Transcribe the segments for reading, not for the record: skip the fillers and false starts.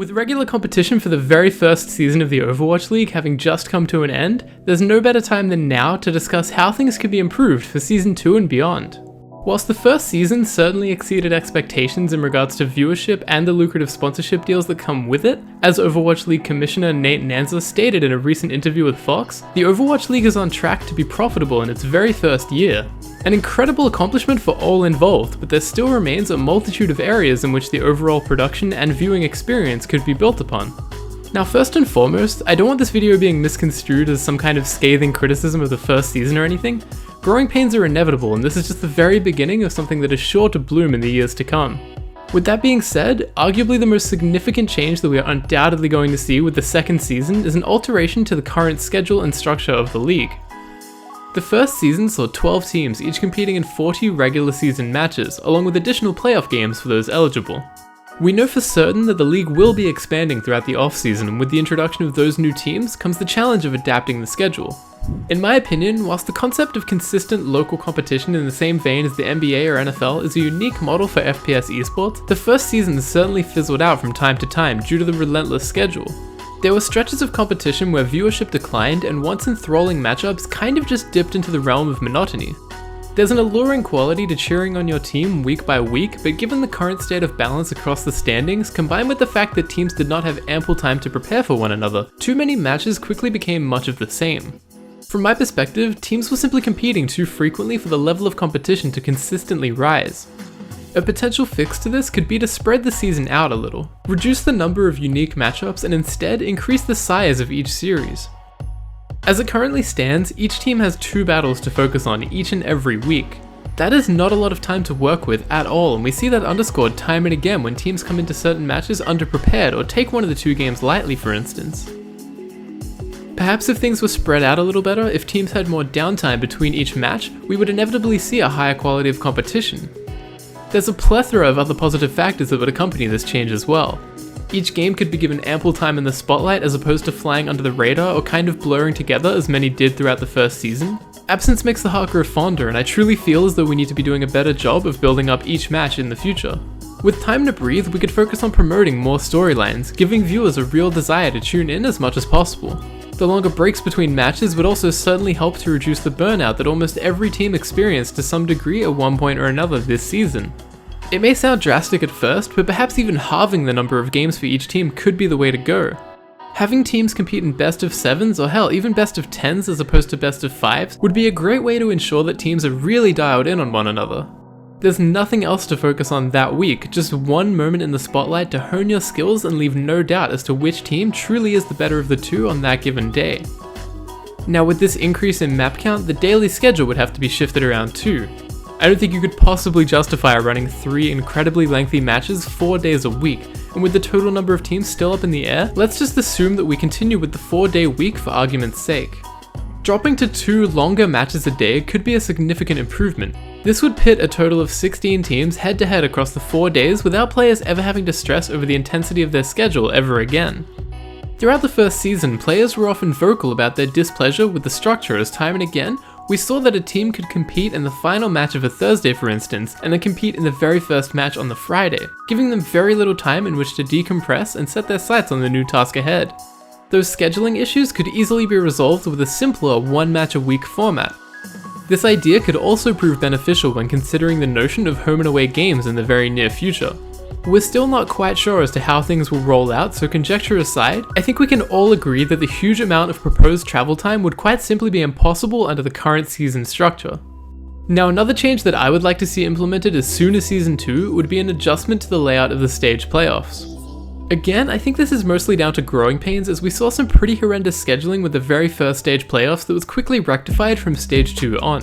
With regular competition for the very first season of the Overwatch League having just come to an end, there's no better time than now to discuss how things could be improved for Season 2 and beyond. Whilst the first season certainly exceeded expectations in regards to viewership and the lucrative sponsorship deals that come with it, as Overwatch League Commissioner Nate Nanza stated in a recent interview with Fox, the Overwatch League is on track to be profitable in its very first year. An incredible accomplishment for all involved, but there still remains a multitude of areas in which the overall production and viewing experience could be built upon. Now, first and foremost, I don't want this video being misconstrued as some kind of scathing criticism of the first season or anything. Growing pains are inevitable, and this is just the very beginning of something that is sure to bloom in the years to come. With that being said, arguably the most significant change that we are undoubtedly going to see with the second season is an alteration to the current schedule and structure of the league. The first season saw 12 teams each competing in 40 regular season matches, along with additional playoff games for those eligible. We know for certain that the league will be expanding throughout the off-season, and with the introduction of those new teams comes the challenge of adapting the schedule. In my opinion, whilst the concept of consistent local competition in the same vein as the NBA or NFL is a unique model for FPS esports, the first season certainly fizzled out from time to time due to the relentless schedule. There were stretches of competition where viewership declined and once enthralling matchups kind of just dipped into the realm of monotony. There's an alluring quality to cheering on your team week by week, but given the current state of balance across the standings, combined with the fact that teams did not have ample time to prepare for one another, too many matches quickly became much of the same. From my perspective, teams were simply competing too frequently for the level of competition to consistently rise. A potential fix to this could be to spread the season out a little, reduce the number of unique matchups, and instead increase the size of each series. As it currently stands, each team has 2 battles to focus on each and every week. That is not a lot of time to work with at all, and we see that underscored time and again when teams come into certain matches underprepared or take one of the 2 games lightly, for instance. Perhaps if things were spread out a little better, if teams had more downtime between each match, we would inevitably see a higher quality of competition. There's a plethora of other positive factors that would accompany this change as well. Each game could be given ample time in the spotlight as opposed to flying under the radar or kind of blurring together as many did throughout the first season. Absence makes the heart grow fonder, and I truly feel as though we need to be doing a better job of building up each match in the future. With time to breathe, we could focus on promoting more storylines, giving viewers a real desire to tune in as much as possible. The longer breaks between matches would also certainly help to reduce the burnout that almost every team experienced to some degree at one point or another this season. It may sound drastic at first, but perhaps even halving the number of games for each team could be the way to go. Having teams compete in best of 7s or hell, even best of 10s as opposed to best of 5s would be a great way to ensure that teams are really dialed in on one another. There's nothing else to focus on that week, just one moment in the spotlight to hone your skills and leave no doubt as to which team truly is the better of the 2 on that given day. Now with this increase in map count, the daily schedule would have to be shifted around too. I don't think you could possibly justify running 3 incredibly lengthy matches 4 days a week, and with the total number of teams still up in the air, let's just assume that we continue with the 4-day week for argument's sake. Dropping to 2 longer matches a day could be a significant improvement. This would pit a total of 16 teams head to head across the 4 days without players ever having to stress over the intensity of their schedule ever again. Throughout the first season, players were often vocal about their displeasure with the structure as time and again, we saw that a team could compete in the final match of a Thursday for instance, and then compete in the very first match on the Friday, giving them very little time in which to decompress and set their sights on the new task ahead. Those scheduling issues could easily be resolved with a simpler 1 match a week format. This idea could also prove beneficial when considering the notion of home and away games in the very near future. We're still not quite sure as to how things will roll out, so conjecture aside, I think we can all agree that the huge amount of proposed travel time would quite simply be impossible under the current season structure. Now another change that I would like to see implemented as soon as Season 2 would be an adjustment to the layout of the stage playoffs. Again, I think this is mostly down to growing pains as we saw some pretty horrendous scheduling with the very first stage playoffs that was quickly rectified from Stage 2 on.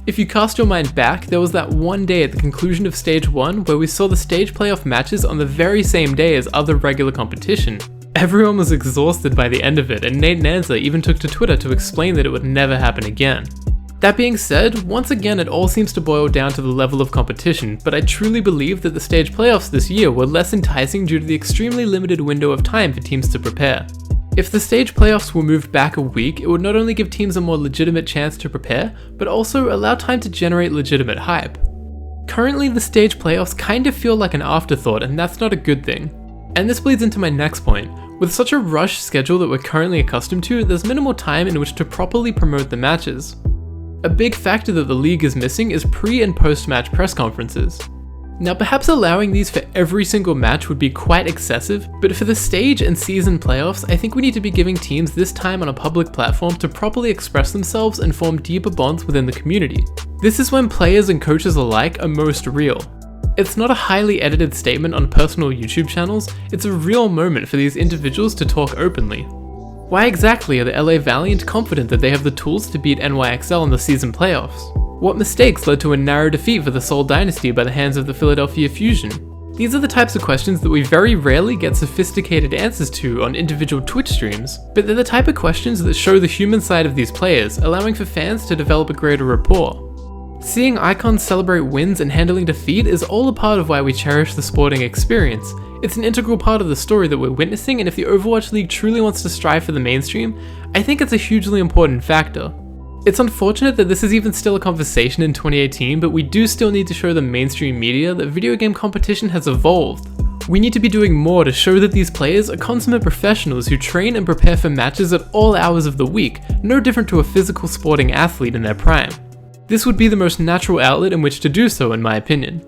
If you cast your mind back, there was that one day at the conclusion of Stage 1 where we saw the stage playoff matches on the very same day as other regular competition. Everyone was exhausted by the end of it, and Nate Nanza even took to Twitter to explain that it would never happen again. That being said, once again it all seems to boil down to the level of competition, but I truly believe that the stage playoffs this year were less enticing due to the extremely limited window of time for teams to prepare. If the stage playoffs were moved back a week, it would not only give teams a more legitimate chance to prepare, but also allow time to generate legitimate hype. Currently, the stage playoffs kind of feel like an afterthought, and that's not a good thing. And this bleeds into my next point. With such a rushed schedule that we're currently accustomed to, there's minimal time in which to properly promote the matches. A big factor that the league is missing is pre- and post-match press conferences. Now perhaps allowing these for every single match would be quite excessive, but for the stage and season playoffs, I think we need to be giving teams this time on a public platform to properly express themselves and form deeper bonds within the community. This is when players and coaches alike are most real. It's not a highly edited statement on personal YouTube channels, it's a real moment for these individuals to talk openly. Why exactly are the LA Valiant confident that they have the tools to beat NYXL in the season playoffs? What mistakes led to a narrow defeat for the Seoul Dynasty by the hands of the Philadelphia Fusion? These are the types of questions that we very rarely get sophisticated answers to on individual Twitch streams, but they're the type of questions that show the human side of these players, allowing for fans to develop a greater rapport. Seeing icons celebrate wins and handling defeat is all a part of why we cherish the sporting experience. It's an integral part of the story that we're witnessing, and if the Overwatch League truly wants to strive for the mainstream, I think it's a hugely important factor. It's unfortunate that this is even still a conversation in 2018, but we do still need to show the mainstream media that video game competition has evolved. We need to be doing more to show that these players are consummate professionals who train and prepare for matches at all hours of the week, no different to a physical sporting athlete in their prime. This would be the most natural outlet in which to do so, in my opinion.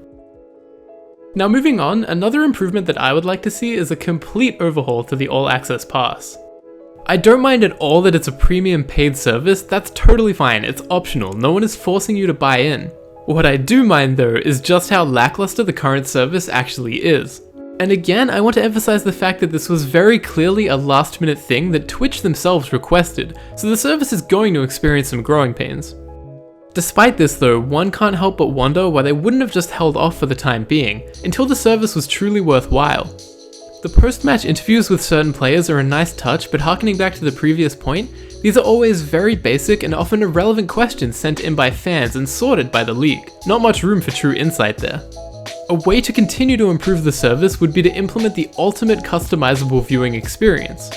Now moving on, another improvement that I would like to see is a complete overhaul to the All Access Pass. I don't mind at all that it's a premium paid service, that's totally fine, it's optional, no one is forcing you to buy in. What I do mind though is just how lackluster the current service actually is. And again, I want to emphasize the fact that this was very clearly a last minute thing that Twitch themselves requested, so the service is going to experience some growing pains. Despite this though, one can't help but wonder why they wouldn't have just held off for the time being, until the service was truly worthwhile. The post-match interviews with certain players are a nice touch, but harkening back to the previous point, these are always very basic and often irrelevant questions sent in by fans and sorted by the league. Not much room for true insight there. A way to continue to improve the service would be to implement the ultimate customizable viewing experience.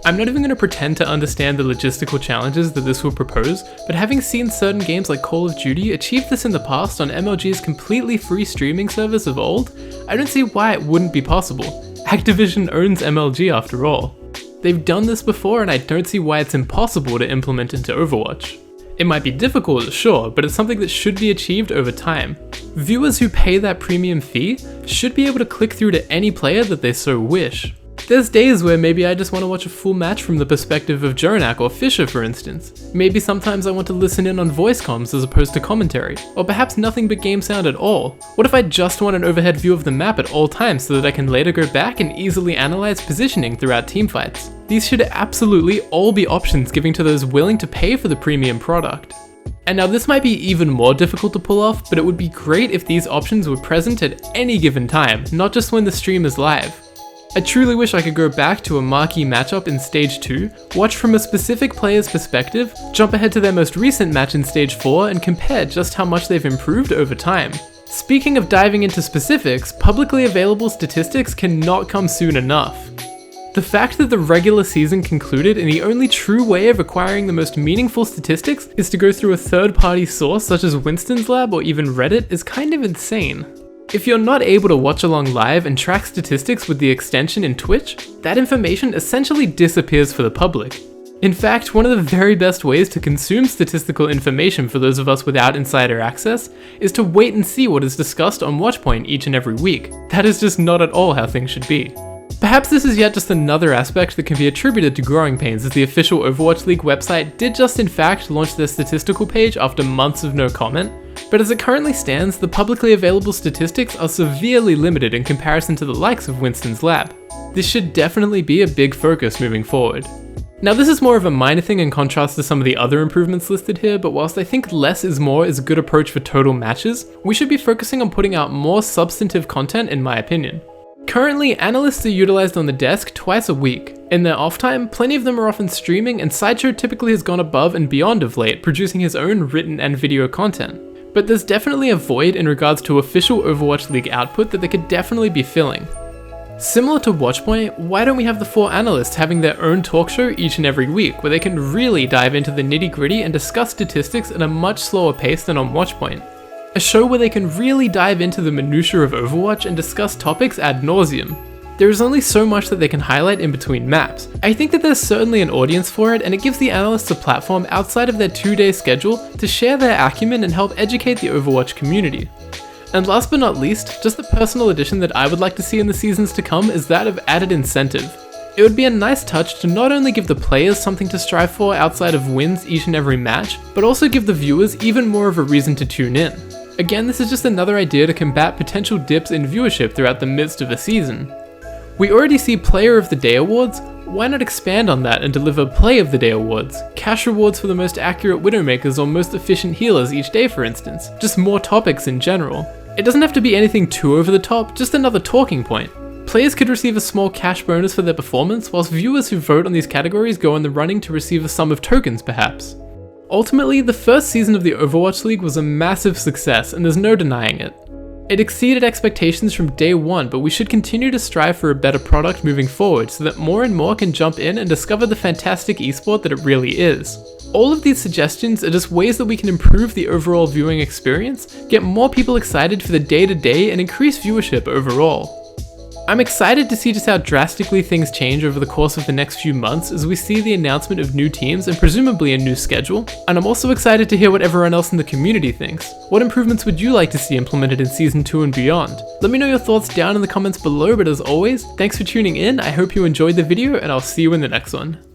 I'm not even going to pretend to understand the logistical challenges that this will propose, but having seen certain games like Call of Duty achieve this in the past on MLG's completely free streaming service of old, I don't see why it wouldn't be possible. Activision owns MLG after all. They've done this before and I don't see why it's impossible to implement into Overwatch. It might be difficult, sure, but it's something that should be achieved over time. Viewers who pay that premium fee should be able to click through to any player that they so wish. There's days where maybe I just want to watch a full match from the perspective of Jonak or Fisher, for instance. Maybe sometimes I want to listen in on voice comms as opposed to commentary, or perhaps nothing but game sound at all. What if I just want an overhead view of the map at all times so that I can later go back and easily analyze positioning throughout teamfights? These should absolutely all be options given to those willing to pay for the premium product. And now this might be even more difficult to pull off, but it would be great if these options were present at any given time, not just when the stream is live. I truly wish I could go back to a marquee matchup in Stage 2, watch from a specific player's perspective, jump ahead to their most recent match in Stage 4 and compare just how much they've improved over time. Speaking of diving into specifics, publicly available statistics cannot come soon enough. The fact that the regular season concluded and the only true way of acquiring the most meaningful statistics is to go through a third-party source such as Winston's Lab or even Reddit is kind of insane. If you're not able to watch along live and track statistics with the extension in Twitch, that information essentially disappears for the public. In fact, one of the very best ways to consume statistical information for those of us without insider access is to wait and see what is discussed on Watchpoint each and every week. That is just not at all how things should be. Perhaps this is yet just another aspect that can be attributed to growing pains, as the official Overwatch League website did just in fact launch their statistical page after months of no comment, but as it currently stands, the publicly available statistics are severely limited in comparison to the likes of Winston's Lab. This should definitely be a big focus moving forward. Now this is more of a minor thing in contrast to some of the other improvements listed here, but whilst I think less is more is a good approach for total matches, we should be focusing on putting out more substantive content in my opinion. Currently, analysts are utilized on the desk twice a week. In their off time, plenty of them are often streaming, and Sideshow typically has gone above and beyond of late, producing his own written and video content. But there's definitely a void in regards to official Overwatch League output that they could definitely be filling. Similar to Watchpoint, why don't we have the 4 analysts having their own talk show each and every week, where they can really dive into the nitty-gritty and discuss statistics at a much slower pace than on Watchpoint? A show where they can really dive into the minutiae of Overwatch and discuss topics ad nauseum. There is only so much that they can highlight in between maps. I think that there's certainly an audience for it, and it gives the analysts a platform outside of their 2-day schedule to share their acumen and help educate the Overwatch community. And last but not least, just the personal addition that I would like to see in the seasons to come is that of added incentive. It would be a nice touch to not only give the players something to strive for outside of wins each and every match, but also give the viewers even more of a reason to tune in. Again, this is just another idea to combat potential dips in viewership throughout the midst of a season. We already see Player of the Day awards, why not expand on that and deliver Play of the Day awards, cash rewards for the most accurate Widowmakers or most efficient healers each day for instance, just more topics in general. It doesn't have to be anything too over the top, just another talking point. Players could receive a small cash bonus for their performance, whilst viewers who vote on these categories go in the running to receive a sum of tokens perhaps. Ultimately, the first season of the Overwatch League was a massive success and there's no denying it. It exceeded expectations from day one, but we should continue to strive for a better product moving forward so that more and more can jump in and discover the fantastic esport that it really is. All of these suggestions are just ways that we can improve the overall viewing experience, get more people excited for the day-to-day, and increase viewership overall. I'm excited to see just how drastically things change over the course of the next few months as we see the announcement of new teams and presumably a new schedule, and I'm also excited to hear what everyone else in the community thinks. What improvements would you like to see implemented in Season 2 and beyond? Let me know your thoughts down in the comments below, but as always, thanks for tuning in, I hope you enjoyed the video, and I'll see you in the next one.